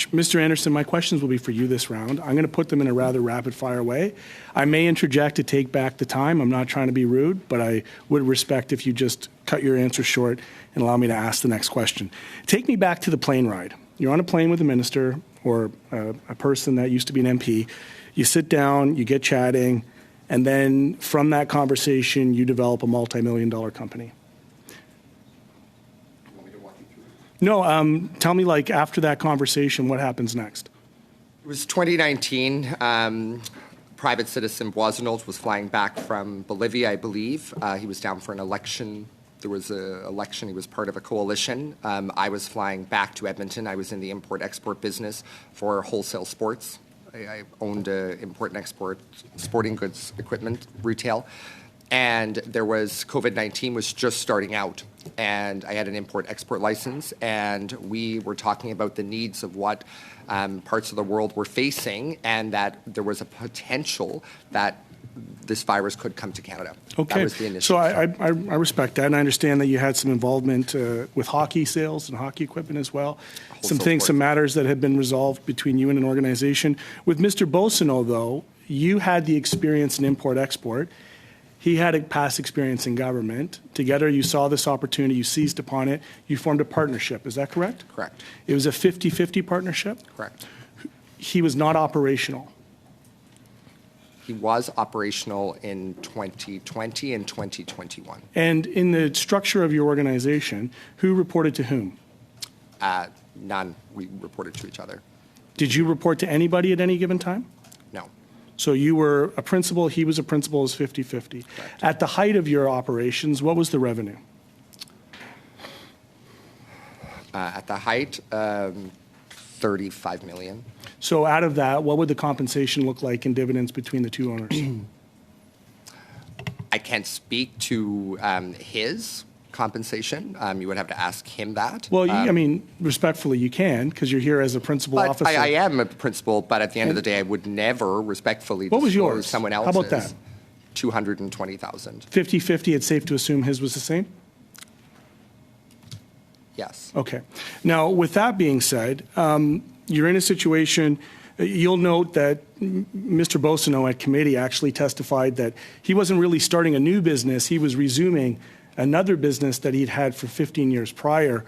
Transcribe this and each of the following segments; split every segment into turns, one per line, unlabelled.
Mr. Anderson, my questions will be for you this round. I'm going to put them in a rather rapid-fire way. I may interject to take back the time. I'm not trying to be rude, but I would respect if you just cut your answer short and allow me to ask the next question. Take me back to the plane ride. You're on a plane with a minister or a person that used to be an MP. You sit down, you get chatting, and then from that conversation, you develop a multi-million-dollar company. No, tell me, like, after that conversation, what happens next?
It was 2019. Private citizen Boisonneault was flying back from Bolivia, I believe. He was down for an election. There was an election. He was part of a coalition. I was flying back to Edmonton. I was in the import-export business for wholesale sports. I owned import and export sporting goods equipment retail. And there was COVID-19 was just starting out, and I had an import-export license, and we were talking about the needs of what parts of the world were facing, and that there was a potential that this virus could come to Canada.
Okay,
that was the initial
so I respect that, and I understand that you had some involvement with hockey sales and hockey equipment as well. Some matters that had been resolved between you and an organization. With Mr. Boissonneault, though, you had the experience in import-export. He had a past experience in government. Together, you saw this opportunity, you seized upon it, you formed a partnership. Is that correct?
Correct.
It was a 50-50 partnership?
Correct.
He was not operational.
He was operational in 2020 and 2021.
And in the structure of your organization, who reported to whom?
None. We reported to each other.
Did you report to anybody at any given time?
No.
So you were a principal, he was a principal, it was 50-50.
Correct.
At the height of your operations, what was the revenue?
At the height, 35 million.
So out of that, what would the compensation look like in dividends between the two owners?
I can't speak to his compensation. You would have to ask him that.
Well, I mean, respectfully, you can, because you're here as a principal officer.
I am a principal, but at the end of the day, I would never respectfully
what was
disclose
yours?
someone else's.
How about that?
220,000.
50-50, it's safe to assume his was the same?
Yes.
Okay. Now, with that being said, you're in a situation, you'll note that Mr. Boissonneault at committee actually testified that he wasn't really starting a new business, he was resuming another business that he'd had for 15 years prior,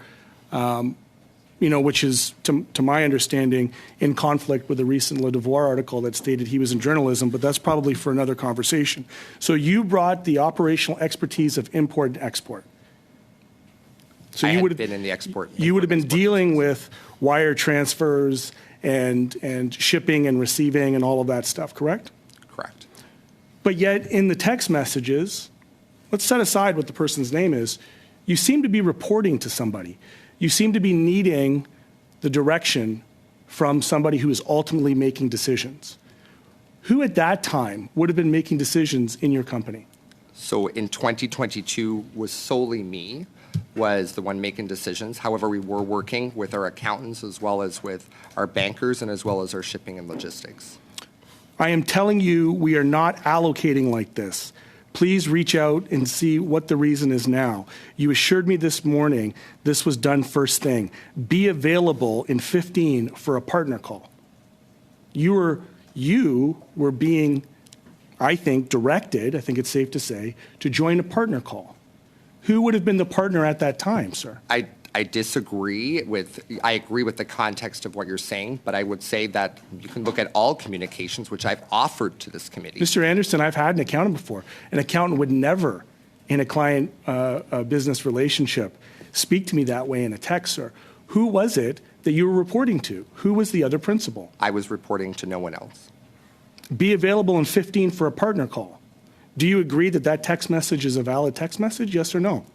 which is, to my understanding, in conflict with a recent Le Devoir article that stated he was in journalism, but that's probably for another conversation. So you brought the operational expertise of import and export. So
you would have been in the export.
You would have been dealing with wire transfers and shipping and receiving and all of that stuff, correct?
Correct.
But yet in the text messages, let's set aside what the person's name is, you seem to be reporting to somebody. You seem to be needing the direction from somebody who is ultimately making decisions. Who at that time would have been making decisions in your company?
So in 2022 was solely me, was the one making decisions. However, we were working with our accountants as well as with our bankers and as well as our shipping and logistics.
I am telling you, we are not allocating like this. Please reach out and see what the reason is now. You assured me this morning this was done first thing. Be available in 15 for a partner call. You were being, I think, directed, I think it's safe to say, to join a partner call. Who would have been the partner at that time, sir?
I disagree with, I agree with the context of what you're saying, but I would say that you can look at all communications, which I've offered to this committee.
Mr. Anderson, I've had an accountant before. An accountant would never, in a client business relationship, speak to me that way in a text, sir. Who was it that you were reporting to? Who was the other principal?
I was reporting to no one else.
Be available in 15 for a partner call. Do you agree that that text message is a valid text message, yes or no?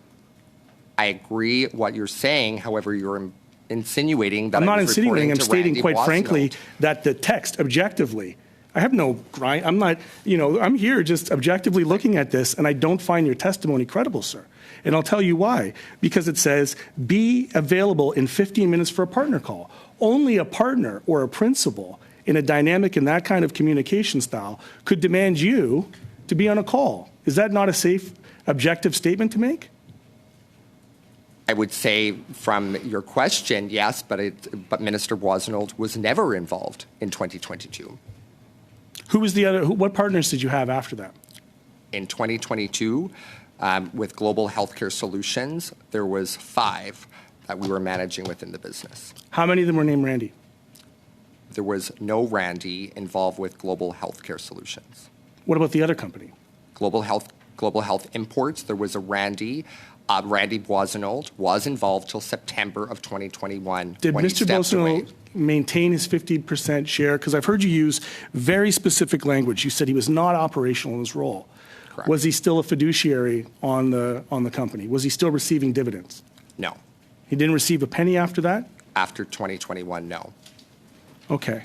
I agree what you're saying. However, you're insinuating that
I'm not
I was
insinuating. I'm stating,
Randy
quite
Boissonneault.
frankly, that the text, objectively, I have no grind. I'm not, I'm here just objectively looking at this, and I don't find your testimony credible, sir. And I'll tell you why. Because it says, be available in 15 minutes for a partner call. Only a partner or a principal in a dynamic in that kind of communication style could demand you to be on a call. Is that not a safe, objective statement to make?
I would say from your question, yes, but Minister Boisselot was never involved in 2022.
Who was the other? What partners did you have after that?
In 2022, with Global Healthcare Solutions, there was 5 that we were managing within the business.
How many of them were named Randy?
There was no Randy involved with Global Healthcare Solutions.
What about the other company?
Global Health Imports, there was a Randy. Randy Boisselot was involved till September of 2021.
Did
when he
Mr.
stepped away.
Boisselot maintain his 50% share? Because I've heard you use very specific language. You said he was not operational in his role.
Correct.
Was he still a fiduciary on the company? Was he still receiving dividends?
No.
He didn't receive a penny after that?
After 2021, no.
Okay.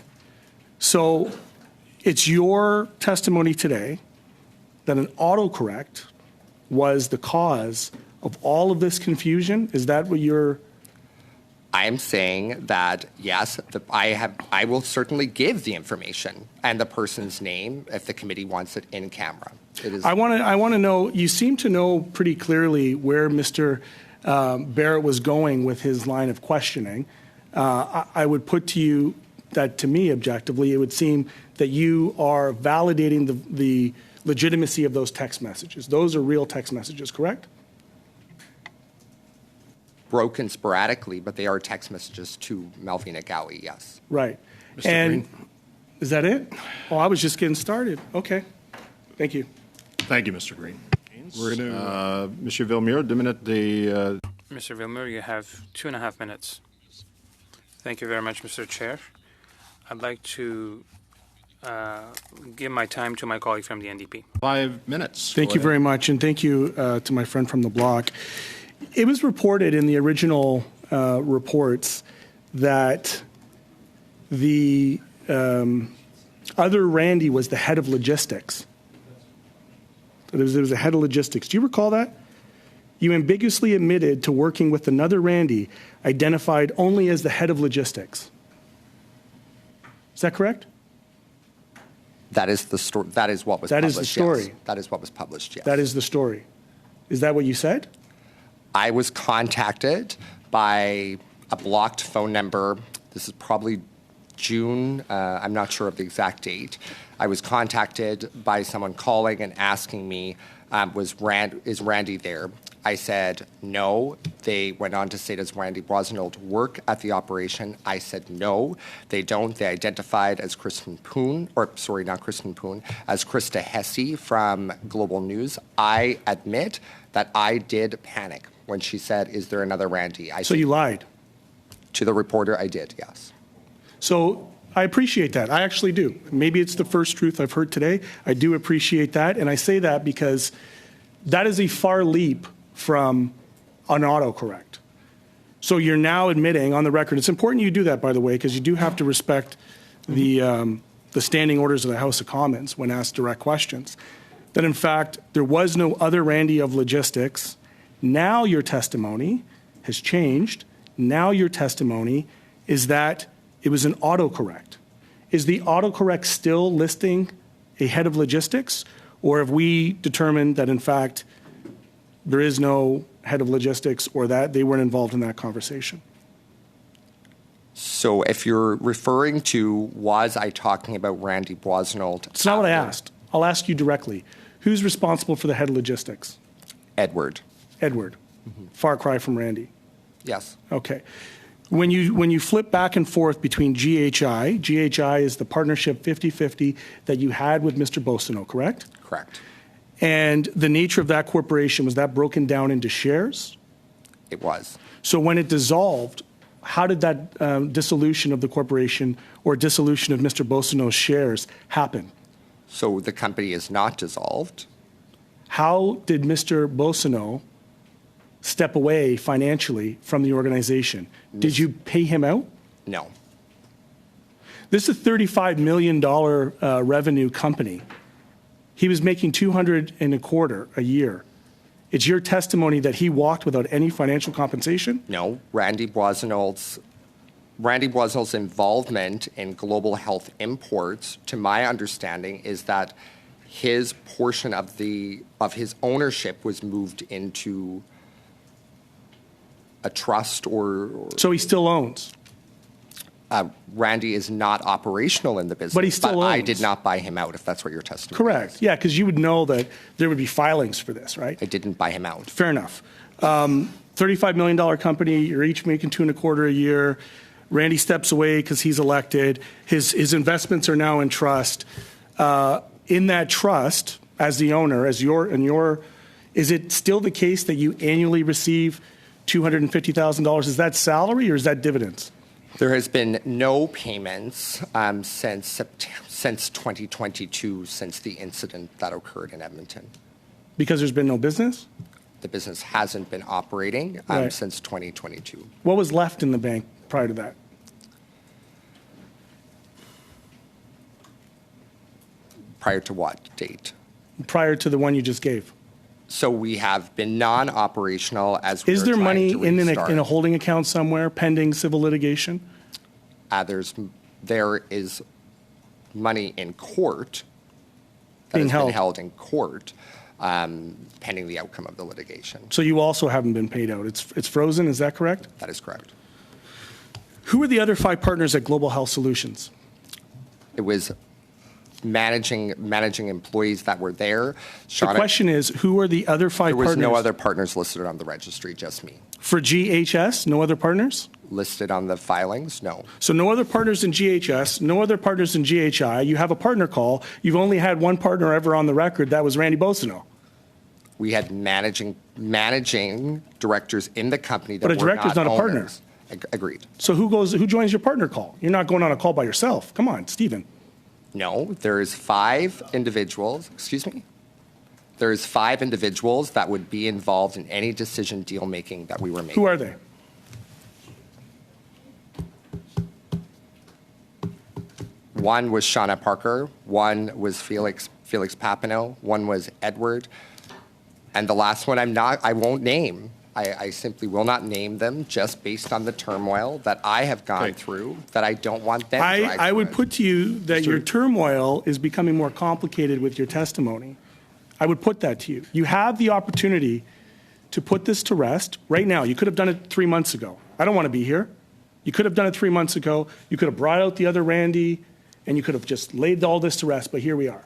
So it's your testimony today that an autocorrect was the cause of all of this confusion? Is that what you're...
I am saying that, yes, I will certainly give the information and the person's name if the committee wants it in camera. It is.
I want to know, you seem to know pretty clearly where Mr. Barrett was going with his line of questioning. I would put to you that, to me, objectively, it would seem that you are validating the legitimacy of those text messages. Those are real text messages, correct?
Broken sporadically, but they are text messages to Malvina Gowie, yes.
Right.
Mr.
And
Green.
is that it? Oh, I was just getting started. Okay. Thank you.
Thank you, Mr. Green. We're going to, Monsieur Villemure, 2 minutes de...
Mr. Villemure, you have 2.5 minutes. Thank you very much, Mr. Chair. I'd like to give my time to my colleague from the NDP.
5 minutes.
Thank you very much, and thank you to my friend from the block. It was reported in the original reports that the other Randy was the head of logistics. There was a head of logistics. Do you recall that? You ambiguously admitted to working with another Randy, identified only as the head of logistics. Is that correct?
That is the story. That is what was
That
published.
is the story.
Yes. That is what was published, yes.
That is the story. Is that what you said?
I was contacted by a blocked phone number. This is probably June. I'm not sure of the exact date. I was contacted by someone calling and asking me, is Randy there? I said no. They went on to say, does Randy Boisselot work at the operation? I said no, they don't. They identified as Kristen Poon, or sorry, not Kristen Poon, as Krista Hesse from Global News. I admit that I did panic when she said, is there another Randy?
So you lied.
To the reporter, I did, yes.
So I appreciate that. I actually do. Maybe it's the first truth I've heard today. I do appreciate that. And I say that because that is a far leap from an autocorrect. So you're now admitting on the record, it's important you do that, by the way, because you do have to respect the standing orders of the House of Commons when asked direct questions, that in fact there was no other Randy of logistics. Now your testimony has changed. Now your testimony is that it was an autocorrect. Is the autocorrect still listing a head of logistics, or have we determined that in fact there is no head of logistics, or that they weren't involved in that conversation?
So if you're referring to, was I talking about Randy Boisselot?
It's not what I asked. I'll ask you directly. Who's responsible for the head of logistics?
Edward.
Edward. Far cry from Randy.
Yes.
Okay. When you flip back and forth between GHI is the partnership 50-50 that you had with Mr. Boisselot, correct?
Correct.
And the nature of that corporation, was that broken down into shares?
It was.
So when it dissolved, how did that dissolution of the corporation or dissolution of Mr. Boisselot's shares happen?
So the company is not dissolved.
How did Mr. Boisselot step away financially from the organization? Did you pay him out?
No.
This is a $35 million revenue company. He was making $225,000 a year. It's your testimony that he walked without any financial compensation?
No. Randy Boisselot's involvement in Global Health Imports, to my understanding, is that his portion of his ownership was moved into a trust or
So he still owns.
Randy is not operational in the business.
But he still
I
owns.
did not buy him out, if that's what your testimony
Correct.
is.
Yeah, because you would know that there would be filings for this, right?
I didn't buy him out.
Fair enough. $35 million company, you're each making $2.25 a year. Randy steps away because he's elected. His investments are now in trust. In that trust, as the owner, is it still the case that you annually receive $250,000? Is that salary or is that dividends?
There has been no payments since 2022, since the incident that occurred in Edmonton.
Because there's been no business?
The business hasn't been operating
Right.
since 2022.
What was left in the bank prior to that?
Prior to what date?
Prior to the one you just gave?
So we have been non-operational as we
Is
are
there
trying
money
to
in
restart.
a holding account somewhere pending civil litigation?
There is money in court that
Being
has
held.
been held in court pending the outcome of the litigation.
So you also haven't been paid out. It's frozen, is that correct?
That is correct.
Who are the other 5 partners at Global Health Solutions?
It was managing employees that were there.
The question is, who are the other 5
there was
partners?
no other partners listed on the registry, just me.
For GHS, no other partners?
Listed on the filings, no.
So no other partners in GHS, no other partners in GHI. You have a partner call. You've only had one partner ever on the record. That was Randy Boissonneau.
We had managing directors in the company that
But a
were
director's not a partner.
owners. Agreed.
So who joins your partner call? You're not going on a call by yourself. Come on, Stephen.
No, there is 5 individuals, excuse me? There is 5 individuals that would be involved in any decision deal-making that we were making.
Who are they?
One was Shauna Parker, one was Felix Papineau, one was Edward, and the last one I won't name. I simply will not name them just based on the turmoil that I have gone
Okay.
through that I don't want them dragged
I would
through it.
put to you that your turmoil is becoming more complicated with your testimony. I would put that to you. You have the opportunity to put this to rest right now. You could have done it 3 months ago. I don't want to be here. You could have done it 3 months ago. You could have brought out the other Randy, and you could have just laid all this to rest, but here we are.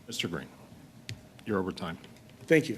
Mr. Green, you're over time.
Thank you.